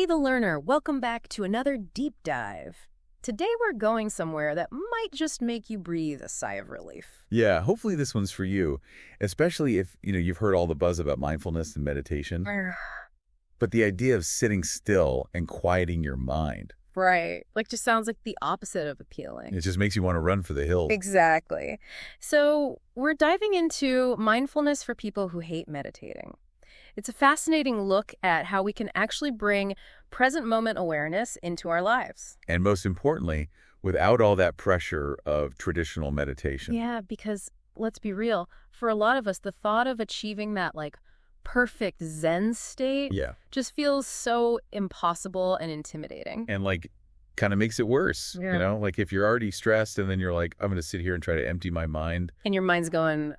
the learner, welcome back to another deep dive. Today we're going somewhere that might just make you breathe a sigh of relief. Yeah, hopefully this one's for you, especially if, you've heard all the buzz about mindfulness and meditation. But the idea of sitting still and quieting your mind. Right. Just sounds like the opposite of appealing. It just makes you want to run for the hills. Exactly. So we're diving into mindfulness for people who hate meditating. It's a fascinating look at how we can actually bring present moment awareness into our lives. And most importantly, without all that pressure of traditional meditation. Yeah, because let's be real, for a lot of us, the thought of achieving that perfect Zen state just feels so impossible and intimidating. And kind of makes it worse. Yeah. If you're already stressed and then you're like, I'm going to sit here and try to empty my mind. And your mind's going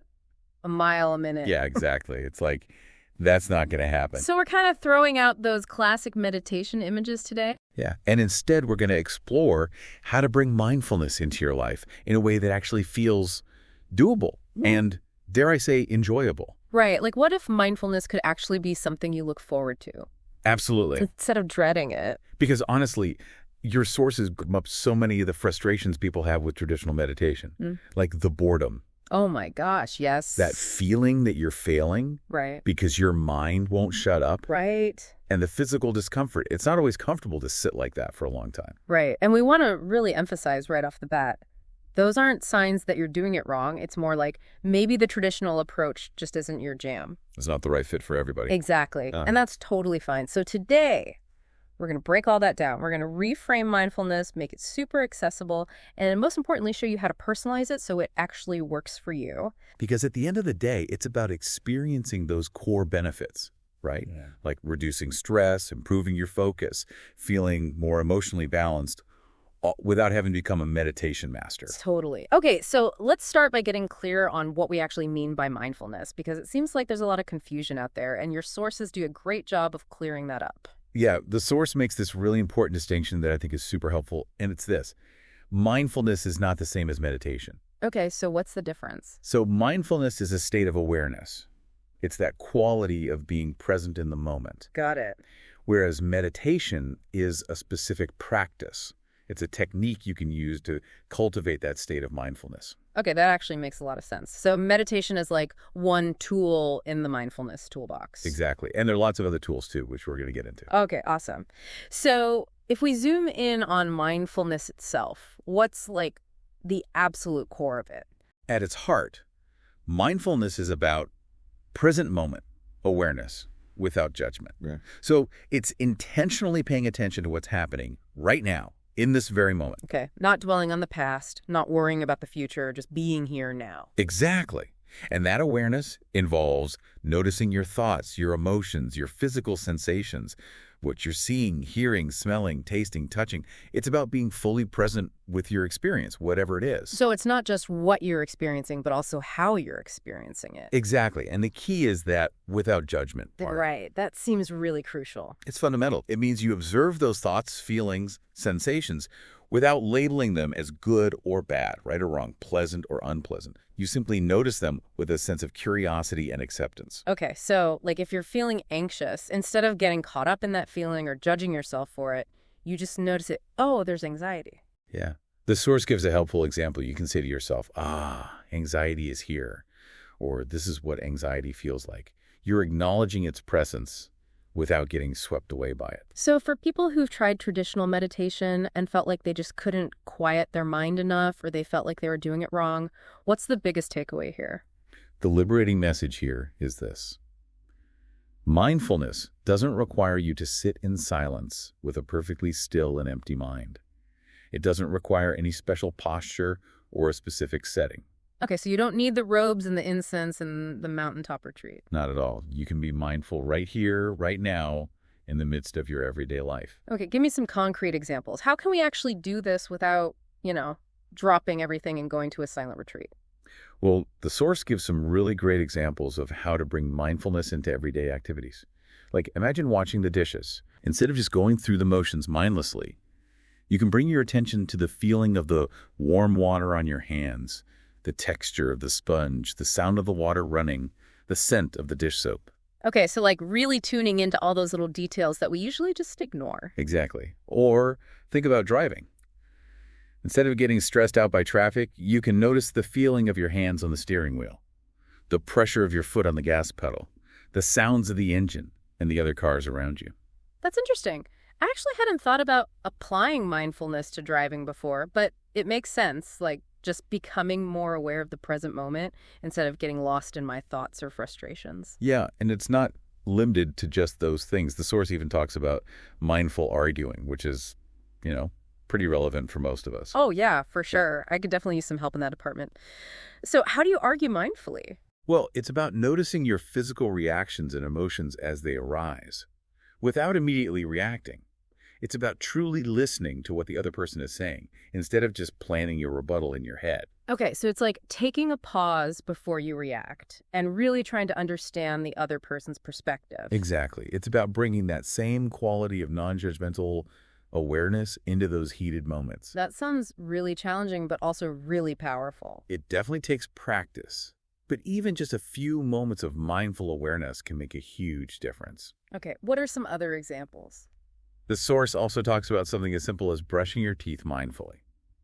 a mile a minute. Yeah, exactly. It's that's not going to happen. So we're kind of throwing out those classic meditation images today. Yeah. And instead, we're going to explore how to bring mindfulness into your life in a way that actually feels doable and, dare I say, enjoyable. Right. What if mindfulness could actually be something you look forward to? Absolutely. Instead of dreading it. Because honestly, your sources come up so many of the frustrations people have with traditional meditation, like the boredom. Oh my gosh, yes. That feeling that you're failing because your mind won't shut up. Right. And the physical discomfort. It's not always comfortable to sit like that for a long time. Right. And we want to really emphasize right off the bat, those aren't signs that you're doing it wrong. It's more like maybe the traditional approach just isn't your jam. It's not the right fit for everybody. Exactly. And that's totally fine. So today, we're going to break all that down. We're going to reframe mindfulness, make it super accessible, and most importantly, show you how to personalize it so it actually works for you. Because at the end of the day, it's about experiencing those core benefits, right? Yeah. Like reducing stress, improving your focus, feeling more emotionally balanced, without having to become a meditation master. Totally. Okay, so let's start by getting clear on what we actually mean by mindfulness, because it seems like there's a lot of confusion out there, and your sources do a great job of clearing that up. Yeah, the source makes this really important distinction that I think is super helpful, and it's this. Mindfulness is not the same as meditation. Okay, so what's the difference? So mindfulness is a state of awareness. It's that quality of being present in the moment. Got it. Whereas meditation is a specific practice. It's a technique you can use to cultivate that state of mindfulness. Okay, that actually makes a lot of sense. So meditation is one tool in the mindfulness toolbox. Exactly. And there are lots of other tools too, which we're going to get into. Okay, awesome. So if we zoom in on mindfulness itself, what's the absolute core of it? At its heart, mindfulness is about present moment awareness without judgment. Yeah. So it's intentionally paying attention to what's happening right now, in this very moment. Okay. Not dwelling on the past, not worrying about the future, just being here now. Exactly. And that awareness involves noticing your thoughts, your emotions, your physical sensations, what you're seeing, hearing, smelling, tasting, touching. It's about being fully present with your experience, whatever it is. So it's not just what you're experiencing, but also how you're experiencing it. Exactly. And the key is that without judgment part. Right. That seems really crucial. It's fundamental. It means you observe those thoughts, feelings, sensations without labeling them as good or bad, right or wrong, pleasant or unpleasant. You simply notice them with a sense of curiosity and acceptance. Okay, so if you're feeling anxious, instead of getting caught up in that feeling or judging yourself for it, you just notice it. Oh, there's anxiety. Yeah. The source gives a helpful example. You can say to yourself, anxiety is here, or this is what anxiety feels like. You're acknowledging its presence without getting swept away by it. So for people who've tried traditional meditation and felt like they just couldn't quiet their mind enough, or they felt like they were doing it wrong, what's the biggest takeaway here? The liberating message here is this. Mindfulness doesn't require you to sit in silence with a perfectly still and empty mind. It doesn't require any special posture or a specific setting. Okay, so you don't need the robes and the incense and the mountaintop retreat. Not at all. You can be mindful right here, right now, in the midst of your everyday life. Okay, give me some concrete examples. How can we actually do this without, dropping everything and going to a silent retreat? Well, the source gives some really great examples of how to bring mindfulness into everyday activities. Imagine washing the dishes. Instead of just going through the motions mindlessly, you can bring your attention to the feeling of the warm water on your hands, the texture of the sponge, the sound of the water running, the scent of the dish soap. Okay, so like really tuning into all those little details that we usually just ignore. Exactly. Or think about driving. Instead of getting stressed out by traffic, you can notice the feeling of your hands on the steering wheel, the pressure of your foot on the gas pedal, the sounds of the engine and the other cars around you. That's interesting. I actually hadn't thought about applying mindfulness to driving before, but it makes sense, like just becoming more aware of the present moment instead of getting lost in my thoughts or frustrations. Yeah, and it's not limited to just those things. The source even talks about mindful arguing, which is, you know, pretty relevant for most of us. Oh, yeah, for Yeah. sure. I could definitely use some help in that department. So, how do you argue mindfully? Well, it's about noticing your physical reactions and emotions as they arise, without immediately reacting. It's about truly listening to what the other person is saying, instead of just planning your rebuttal in your head. Okay, so it's like taking a pause before you react and really trying to understand the other person's perspective. Exactly. It's about bringing that same quality of non-judgmental awareness into those heated moments. That sounds really challenging, but also really powerful. It definitely takes practice, but even just a few moments of mindful awareness can make a huge difference. Okay, what are some other examples? The source also talks about something as simple as brushing your teeth mindfully.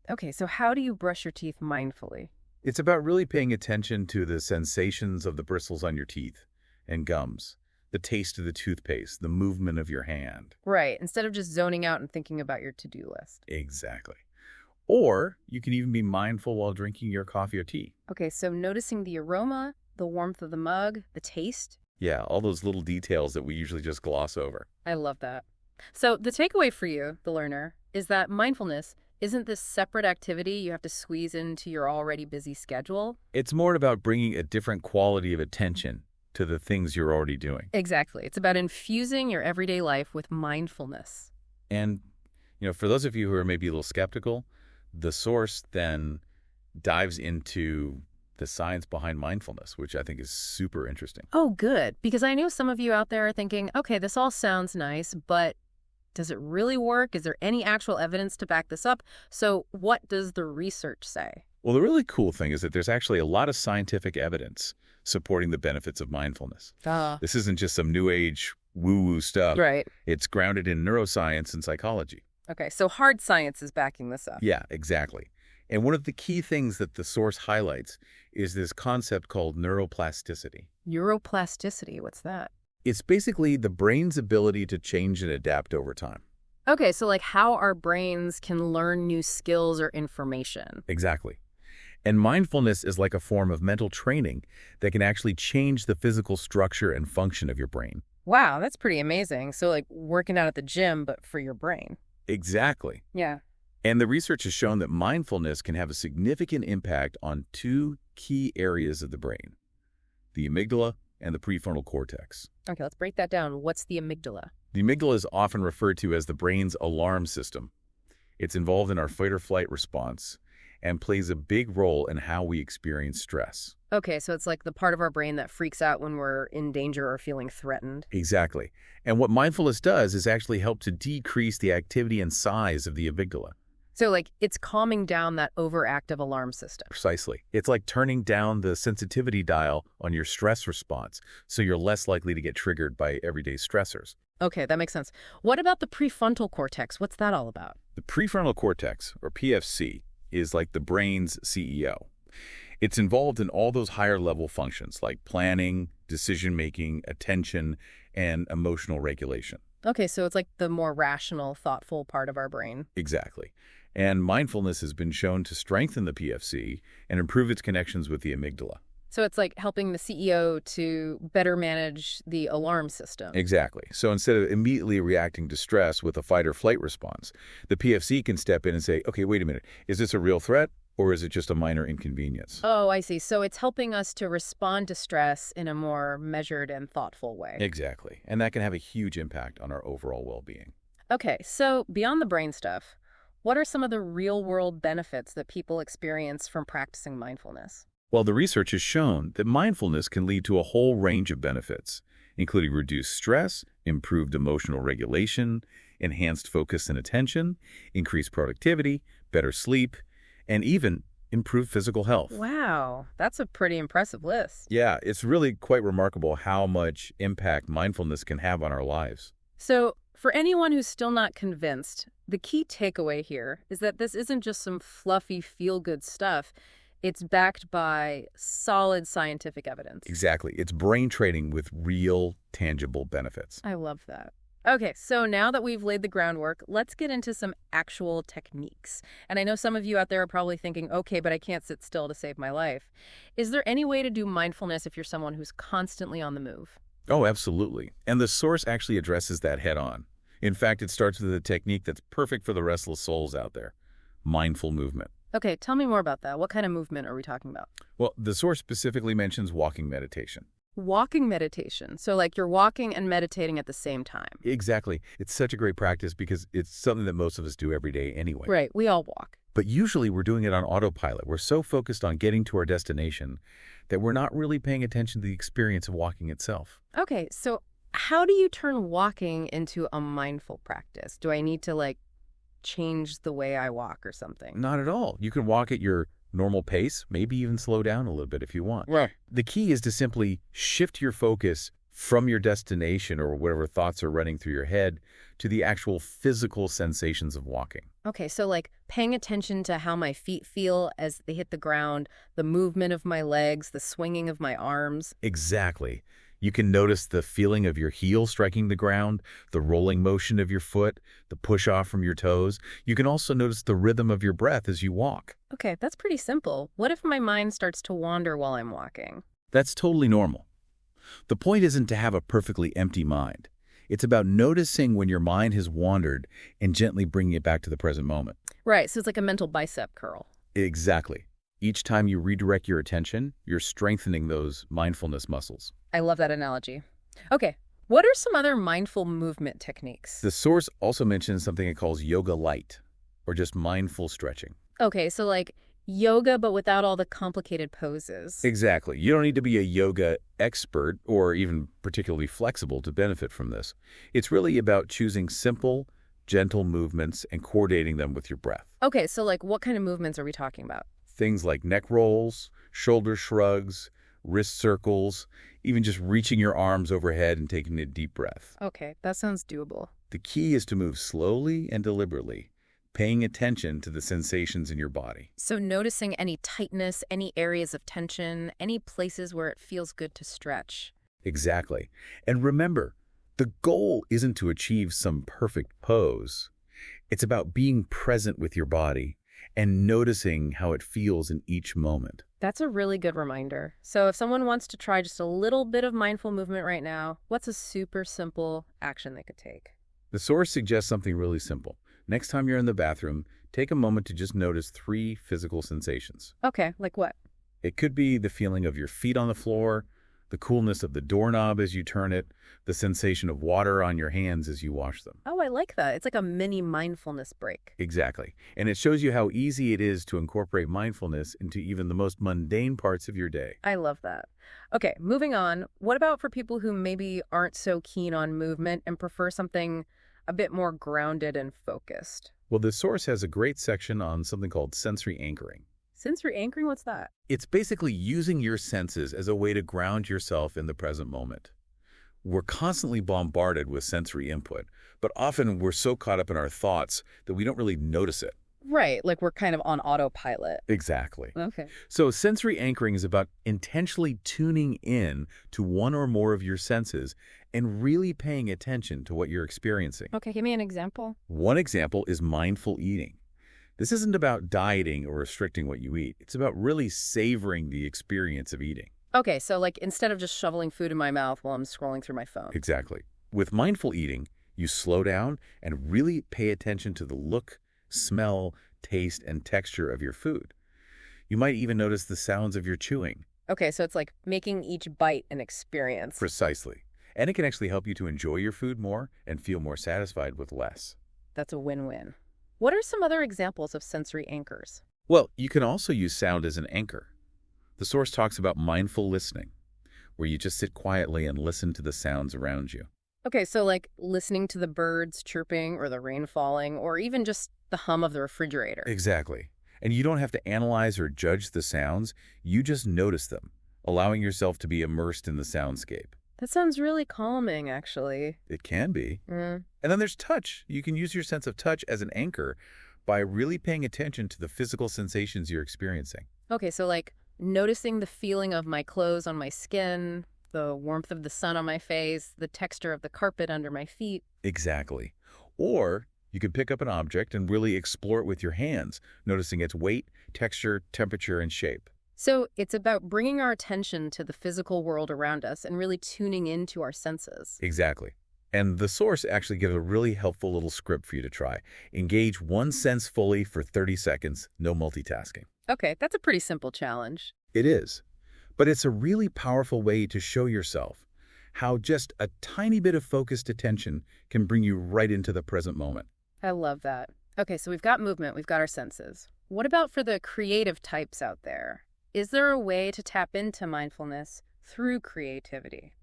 Okay, so how do you brush your teeth mindfully? It's about really paying attention to the sensations of the bristles on your teeth and gums, the taste of the toothpaste, the movement of your hand. Right, instead of just zoning out and thinking about your to-do list. Exactly. Or you can even be mindful while drinking your coffee or tea. Okay, so noticing the aroma, the warmth of the mug, the taste. Yeah, all those little details that we usually just gloss over. I love that. So the takeaway for you, the learner, is that mindfulness isn't this separate activity you have to squeeze into your already busy schedule. It's more about bringing a different quality of attention to the things you're already doing. Exactly. It's about infusing your everyday life with mindfulness. And, for those of you who are maybe a little skeptical, the source then dives into the science behind mindfulness, which I think is super interesting. Oh, good. Because I know some of you out there are thinking, okay, this all sounds nice, but does it really work? Is there any actual evidence to back this up? So what does the research say? Well, the really cool thing is that there's actually a lot of scientific evidence supporting the benefits of mindfulness. Ah, This isn't just some new age woo-woo stuff. right. It's grounded in neuroscience and psychology. Okay, so hard science is backing this up. Yeah, exactly. And one of the key things that the source highlights is this concept called neuroplasticity. Neuroplasticity, what's that? It's basically the brain's ability to change and adapt over time. Okay, so like how our brains can learn new skills or information. Exactly. And mindfulness is like a form of mental training that can actually change the physical structure and function of your brain. Wow, that's pretty amazing. So like working out at the gym, but for your brain. Exactly. Yeah. And the research has shown that mindfulness can have a significant impact on two key areas of the brain, the amygdala and the prefrontal cortex. Okay, let's break that down. What's the amygdala? The amygdala is often referred to as the brain's alarm system. It's involved in our fight or flight response and plays a big role in how we experience stress. Okay, so it's like the part of our brain that freaks out when we're in danger or feeling threatened. Exactly. And what mindfulness does is actually help to decrease the activity and size of the amygdala. So like it's calming down that overactive alarm system. Precisely. It's like turning down the sensitivity dial on your stress response so you're less likely to get triggered by everyday stressors. Okay, that makes sense. What about the prefrontal cortex? What's that all about? The prefrontal cortex, or PFC, is like the brain's CEO. It's involved in all those higher level functions like planning, decision-making, attention, and emotional regulation. Okay, so it's like the more rational, thoughtful part of our brain. Exactly. And mindfulness has been shown to strengthen the PFC and improve its connections with the amygdala. So it's like helping the CEO to better manage the alarm system. Exactly. So instead of immediately reacting to stress with a fight or flight response, the PFC can step in and say, okay, wait a minute, is this a real threat or is it just a minor inconvenience? Oh, I see. So it's helping us to respond to stress in a more measured and thoughtful way. Exactly. And that can have a huge impact on our overall well-being. Okay, so beyond the brain stuff, what are some of the real-world benefits that people experience from practicing mindfulness? Well, the research has shown that mindfulness can lead to a whole range of benefits, including reduced stress, improved emotional regulation, enhanced focus and attention, increased productivity, better sleep, and even improve physical health. Wow, that's a pretty impressive list. Yeah, it's really quite remarkable how much impact mindfulness can have on our lives. So, for anyone who's still not convinced, the key takeaway here is that this isn't just some fluffy feel-good stuff. It's backed by solid scientific evidence. Exactly. It's brain training with real, tangible benefits. I love that. Okay, so now that we've laid the groundwork, let's get into some actual techniques. And I know some of you out there are probably thinking, okay, but I can't sit still to save my life. Is there any way to do mindfulness if you're someone who's constantly on the move? Oh, absolutely. And the source actually addresses that head on. In fact, it starts with a technique that's perfect for the restless souls out there, mindful movement. Okay, tell me more about that. What kind of movement are we talking about? Well, the source specifically mentions walking meditation. Walking meditation. So like you're walking and meditating at the same time. Exactly. It's such a great practice because it's something that most of us do every day anyway. Right, we all walk. But usually we're doing it on autopilot. We're so focused on getting to our destination that we're not really paying attention to the experience of walking itself. Okay, so how do you turn walking into a mindful practice? Do I need to like change the way I walk or something? Not at all. You can walk at your normal pace, maybe even slow down a little bit if you want. Right. The key is to simply shift your focus from your destination or whatever thoughts are running through your head to the actual physical sensations of walking. Okay, so like paying attention to how my feet feel as they hit the ground, the movement of my legs, the swinging of my arms. Exactly. You can notice the feeling of your heel striking the ground, the rolling motion of your foot, the push off from your toes. You can also notice the rhythm of your breath as you walk. Okay, that's pretty simple. What if my mind starts to wander while I'm walking? That's totally normal. The point isn't to have a perfectly empty mind. It's about noticing when your mind has wandered and gently bringing it back to the present moment. Right, so it's like a mental bicep curl. Exactly. Each time you redirect your attention, you're strengthening those mindfulness muscles. I love that analogy. Okay, what are some other mindful movement techniques? The source also mentions something it calls yoga light, or just mindful stretching. Okay, so like yoga, but without all the complicated poses. Exactly. You don't need to be a yoga expert or even particularly flexible to benefit from this. It's really about choosing simple, gentle movements and coordinating them with your breath. Okay, so like what kind of movements are we talking about? Things like neck rolls, shoulder shrugs, wrist circles, even just reaching your arms overhead and taking a deep breath. Okay, that sounds doable. The key is to move slowly and deliberately, paying attention to the sensations in your body. So noticing any tightness, any areas of tension, any places where it feels good to stretch. Exactly. And remember, the goal isn't to achieve some perfect pose. It's about being present with your body and noticing how it feels in each moment. That's a really good reminder. So if someone wants to try just a little bit of mindful movement right now, what's a super simple action they could take? The source suggests something really simple. Next time you're in the bathroom, take a moment to just notice 3 physical sensations. Okay, like what? It could be the feeling of your feet on the floor, the coolness of the doorknob as you turn it, the sensation of water on your hands as you wash them. Oh, I like that. It's like a mini mindfulness break. Exactly. And it shows you how easy it is to incorporate mindfulness into even the most mundane parts of your day. I love that. Okay, moving on. What about for people who maybe aren't so keen on movement and prefer something a bit more grounded and focused? Well, the source has a great section on something called sensory anchoring. Sensory anchoring, what's that? It's basically using your senses as a way to ground yourself in the present moment. We're constantly bombarded with sensory input, but often we're so caught up in our thoughts that we don't really notice it. Right, like we're kind of on autopilot. Exactly. Okay. So sensory anchoring is about intentionally tuning in to one or more of your senses and really paying attention to what you're experiencing. Okay, give me an example. One example is mindful eating. This isn't about dieting or restricting what you eat. It's about really savoring the experience of eating. Okay, so like instead of just shoveling food in my mouth while I'm scrolling through my phone. Exactly. With mindful eating, you slow down and really pay attention to the look, smell, taste, and texture of your food. You might even notice the sounds of your chewing. Okay, so it's like making each bite an experience. Precisely. And it can actually help you to enjoy your food more and feel more satisfied with less. That's a win-win. What are some other examples of sensory anchors? Well, you can also use sound as an anchor. The source talks about mindful listening, where you just sit quietly and listen to the sounds around you. Okay, so like listening to the birds chirping or the rain falling or even just the hum of the refrigerator. Exactly. And you don't have to analyze or judge the sounds. You just notice them, allowing yourself to be immersed in the soundscape. That sounds really calming, actually. It can be. Mm. And then there's touch. You can use your sense of touch as an anchor by really paying attention to the physical sensations you're experiencing. Okay, so like noticing the feeling of my clothes on my skin, the warmth of the sun on my face, the texture of the carpet under my feet. Exactly. Or you could pick up an object and really explore it with your hands, noticing its weight, texture, temperature, and shape. So it's about bringing our attention to the physical world around us and really tuning into our senses. Exactly. And the source actually gives a really helpful little script for you to try. Engage one sense fully for 30 seconds, no multitasking. Okay, that's a pretty simple challenge. It is. But it's a really powerful way to show yourself how just a tiny bit of focused attention can bring you right into the present moment. I love that. Okay, so we've got movement, we've got our senses. What about for the creative types out there? Is there a way to tap into mindfulness through creativity?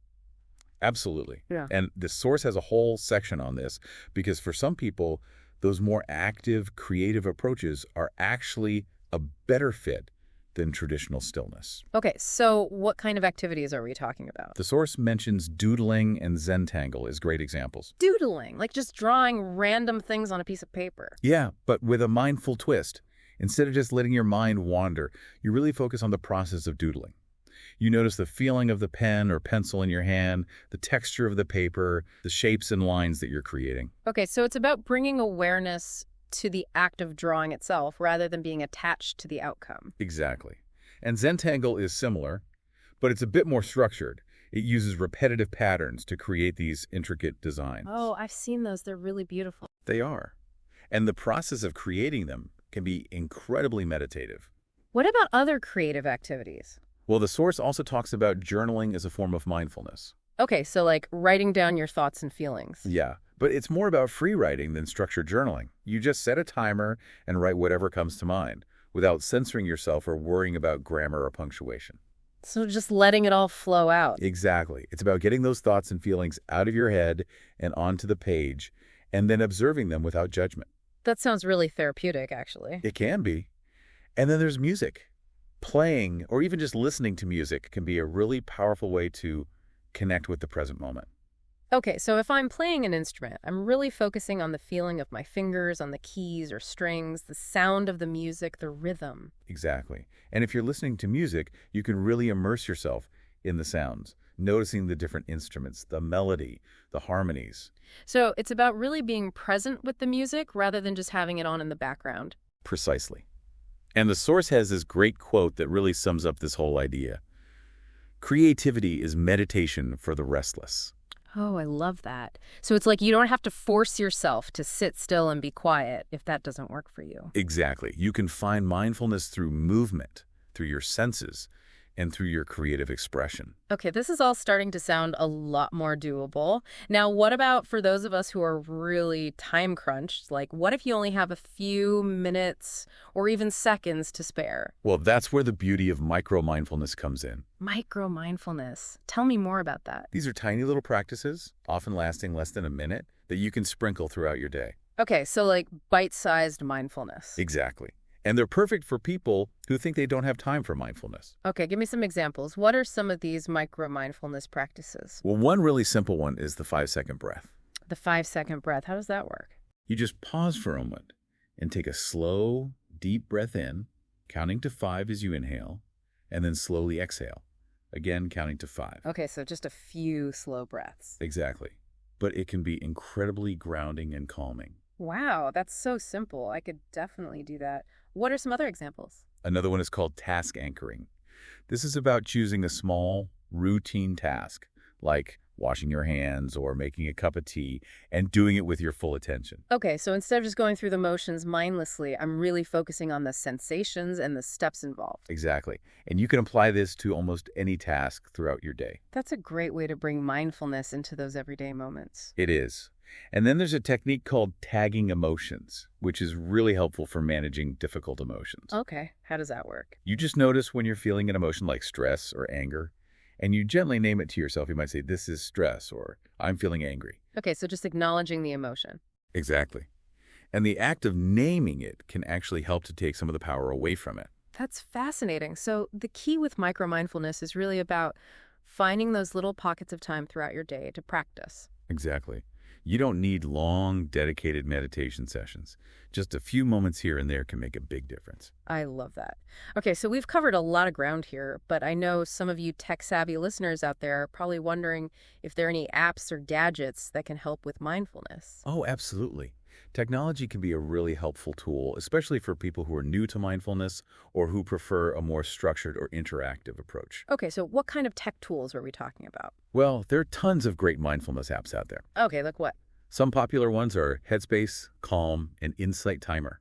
Absolutely. Yeah. And the source has a whole section on this because for some people, those more active, creative approaches are actually a better fit than traditional stillness. Okay, so what kind of activities are we talking about? The source mentions doodling and Zentangle as great examples. Doodling, like just drawing random things on a piece of paper. Yeah, but with a mindful twist. Instead of just letting your mind wander, you really focus on the process of doodling. You notice the feeling of the pen or pencil in your hand, the texture of the paper, the shapes and lines that you're creating. Okay, so it's about bringing awareness to the act of drawing itself rather than being attached to the outcome. Exactly. And Zentangle is similar, but it's a bit more structured. It uses repetitive patterns to create these intricate designs. Oh, I've seen those. They're really beautiful. They are. And the process of creating them can be incredibly meditative. What about other creative activities? Well, the source also talks about journaling as a form of mindfulness. Okay, so like writing down your thoughts and feelings. Yeah, but it's more about free writing than structured journaling. You just set a timer and write whatever comes to mind, without censoring yourself or worrying about grammar or punctuation. So just letting it all flow out. Exactly. It's about getting those thoughts and feelings out of your head and onto the page, and then observing them without judgment. That sounds really therapeutic, actually. It can be. And then there's music. Playing or even just listening to music can be a really powerful way to connect with the present moment. Okay, so if I'm playing an instrument, I'm really focusing on the feeling of my fingers on the keys or strings, the sound of the music, the rhythm. Exactly. And if you're listening to music, you can really immerse yourself in the sounds, noticing the different instruments, the melody, the harmonies. So it's about really being present with the music rather than just having it on in the background. Precisely. And the source has this great quote that really sums up this whole idea. Creativity is meditation for the restless. Oh, I love that. So it's like you don't have to force yourself to sit still and be quiet if that doesn't work for you. Exactly. You can find mindfulness through movement, through your senses, and through your creative expression. Okay, this is all starting to sound a lot more doable. Now, what about for those of us who are really time crunched? Like, what if you only have a few minutes or even seconds to spare? Well, that's where the beauty of micro-mindfulness comes in. Micro-mindfulness. Tell me more about that. These are tiny little practices, often lasting less than a minute, that you can sprinkle throughout your day. Okay, so like bite-sized mindfulness. Exactly. And they're perfect for people who think they don't have time for mindfulness. Okay, give me some examples. What are some of these micro-mindfulness practices? Well, one really simple one is the 5-second breath. The 5-second breath. How does that work? You just pause for a moment and take a slow, deep breath in, counting to 5 as you inhale, and then slowly exhale, again counting to 5. Okay, so just a few slow breaths. Exactly. But it can be incredibly grounding and calming. Wow, that's so simple. I could definitely do that. What are some other examples? Another one is called task anchoring. This is about choosing a small, routine task, like washing your hands or making a cup of tea, and doing it with your full attention. Okay, so instead of just going through the motions mindlessly, I'm really focusing on the sensations and the steps involved. Exactly. And you can apply this to almost any task throughout your day. That's a great way to bring mindfulness into those everyday moments. It is. And then there's a technique called tagging emotions, which is really helpful for managing difficult emotions. Okay, how does that work? You just notice when you're feeling an emotion like stress or anger, and you gently name it to yourself. You might say, this is stress, or I'm feeling angry. Okay, so just acknowledging the emotion. Exactly. And the act of naming it can actually help to take some of the power away from it. That's fascinating. So the key with micro-mindfulness is really about finding those little pockets of time throughout your day to practice. Exactly. You don't need long, dedicated meditation sessions. Just a few moments here and there can make a big difference. I love that. Okay, so we've covered a lot of ground here, but I know some of you tech-savvy listeners out there are probably wondering if there are any apps or gadgets that can help with mindfulness. Oh, absolutely. Technology can be a really helpful tool, especially for people who are new to mindfulness or who prefer a more structured or interactive approach. Okay, so what kind of tech tools are we talking about? Well, there are tons of great mindfulness apps out there. Okay, like what? Some popular ones are Headspace, Calm, and Insight Timer.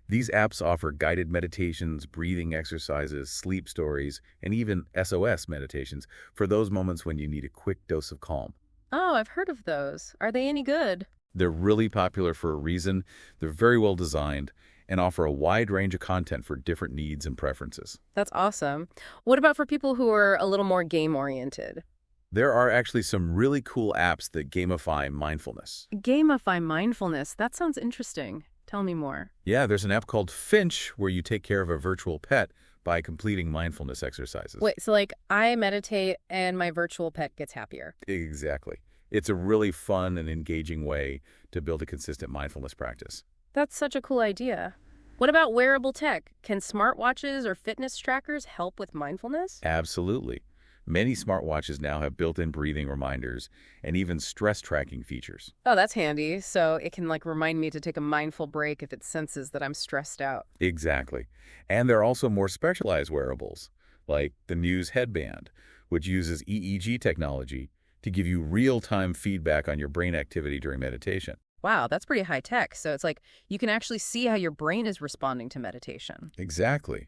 These apps offer guided meditations, breathing exercises, sleep stories, and even SOS meditations for those moments when you need a quick dose of calm. Oh, I've heard of those. Are they any good? They're really popular for a reason. They're very well designed and offer a wide range of content for different needs and preferences. That's awesome. What about for people who are a little more game-oriented? There are actually some really cool apps that gamify mindfulness. Gamify mindfulness. That sounds interesting. Tell me more. Yeah, there's an app called Finch where you take care of a virtual pet by completing mindfulness exercises. Wait, so like I meditate and my virtual pet gets happier. Exactly. It's a really fun and engaging way to build a consistent mindfulness practice. That's such a cool idea. What about wearable tech? Can smartwatches or fitness trackers help with mindfulness? Absolutely. Many smartwatches now have built-in breathing reminders and even stress tracking features. Oh, that's handy. So it can like remind me to take a mindful break if it senses that I'm stressed out. Exactly. And there are also more specialized wearables, like the Muse headband, which uses EEG technology to give you real-time feedback on your brain activity during meditation. Wow, that's pretty high tech. So it's like you can actually see how your brain is responding to meditation. Exactly.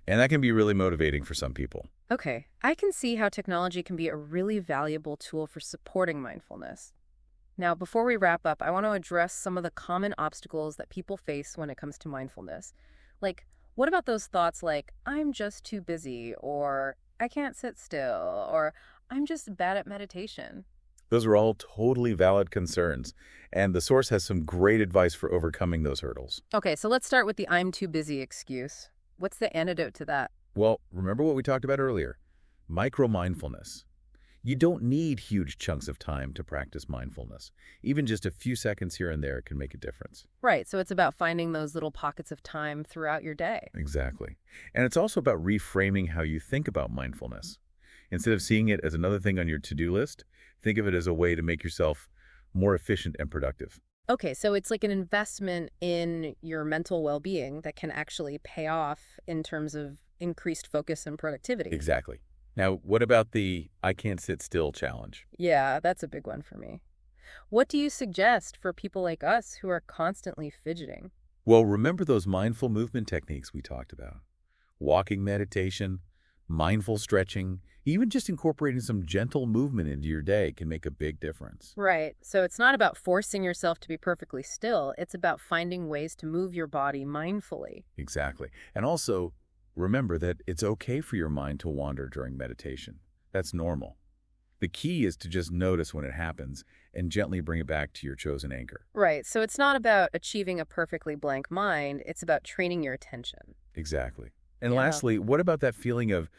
And that can be really motivating for some people. Okay, I can see how technology can be a really valuable tool for supporting mindfulness. Now, before we wrap up, I want to address some of the common obstacles that people face when it comes to mindfulness. Like, what about those thoughts like, I'm just too busy, or I can't sit still, or I'm just bad at meditation? Those are all totally valid concerns, and the source has some great advice for overcoming those hurdles. Okay, so let's start with the I'm too busy excuse. What's the antidote to that? Well, remember what we talked about earlier? Micro-mindfulness. You don't need huge chunks of time to practice mindfulness. Even just a few seconds here and there can make a difference. Right, so it's about finding those little pockets of time throughout your day. Exactly. And it's also about reframing how you think about mindfulness. Instead of seeing it as another thing on your to-do list, think of it as a way to make yourself more efficient and productive. Okay, so it's like an investment in your mental well-being that can actually pay off in terms of increased focus and productivity. Exactly. Now, what about the I can't sit still challenge? Yeah, that's a big one for me. What do you suggest for people like us who are constantly fidgeting? Well, remember those mindful movement techniques we talked about? Walking meditation, mindful stretching, even just incorporating some gentle movement into your day can make a big difference. Right, so it's not about forcing yourself to be perfectly still. It's about finding ways to move your body mindfully. Exactly. And also, remember that it's okay for your mind to wander during meditation. That's normal. The key is to just notice when it happens and gently bring it back to your chosen anchor. Right, so it's not about achieving a perfectly blank mind. It's about training your attention. Exactly. And Yeah. lastly, what about that feeling of,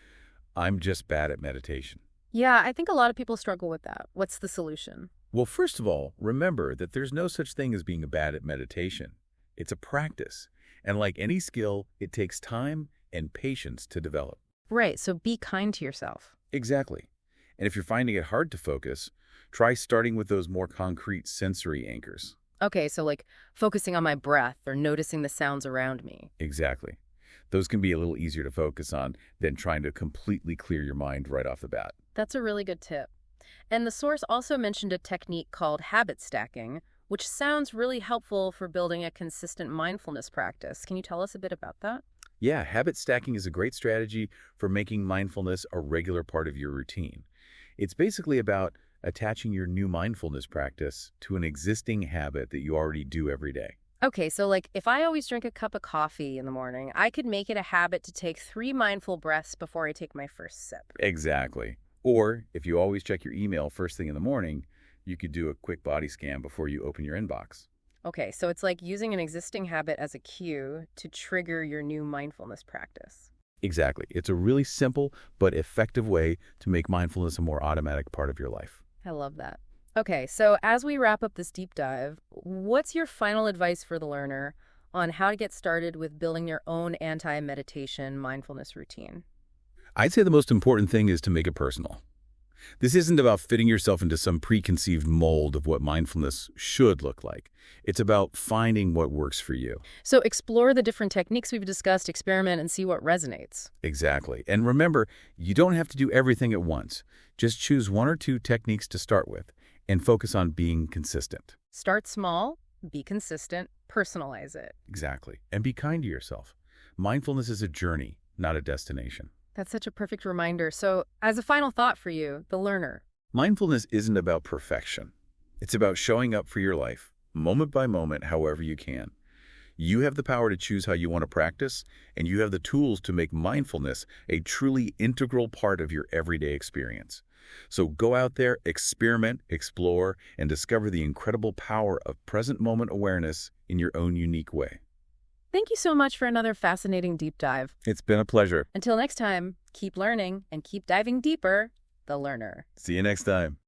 I'm just bad at meditation? Yeah, I think a lot of people struggle with that. What's the solution? Well, first of all, remember that there's no such thing as being bad at meditation. It's a practice. And like any skill, it takes time and patience to develop. Right, so be kind to yourself. Exactly. And if you're finding it hard to focus, try starting with those more concrete sensory anchors. Okay, so like focusing on my breath or noticing the sounds around me. Exactly. Those can be a little easier to focus on than trying to completely clear your mind right off the bat. That's a really good tip. And the source also mentioned a technique called habit stacking, which sounds really helpful for building a consistent mindfulness practice. Can you tell us a bit about that? Yeah, habit stacking is a great strategy for making mindfulness a regular part of your routine. It's basically about attaching your new mindfulness practice to an existing habit that you already do every day. Okay, so like if I always drink a cup of coffee in the morning, I could make it a habit to take 3 mindful breaths before I take my first sip. Exactly. Or if you always check your email first thing in the morning, you could do a quick body scan before you open your inbox. Okay, so it's like using an existing habit as a cue to trigger your new mindfulness practice. Exactly. It's a really simple but effective way to make mindfulness a more automatic part of your life. I love that. Okay, so as we wrap up this deep dive, what's your final advice for the learner on how to get started with building their own anti-meditation mindfulness routine? I'd say the most important thing is to make it personal. This isn't about fitting yourself into some preconceived mold of what mindfulness should look like. It's about finding what works for you. So explore the different techniques we've discussed, experiment, and see what resonates. Exactly. And remember, you don't have to do everything at once. Just choose one or two techniques to start with and focus on being consistent. Start small, be consistent, personalize it. Exactly. And be kind to yourself. Mindfulness is a journey, not a destination. That's such a perfect reminder. So, as a final thought for you, the learner, Mindfulness isn't about perfection. It's about showing up for your life, moment by moment, however you can. You have the power to choose how you want to practice, and you have the tools to make mindfulness a truly integral part of your everyday experience. So go out there, experiment, explore, and discover the incredible power of present moment awareness in your own unique way. thank you so much for another fascinating deep dive. It's been a pleasure. Until next time, keep learning and keep diving deeper, the learner. See you next time.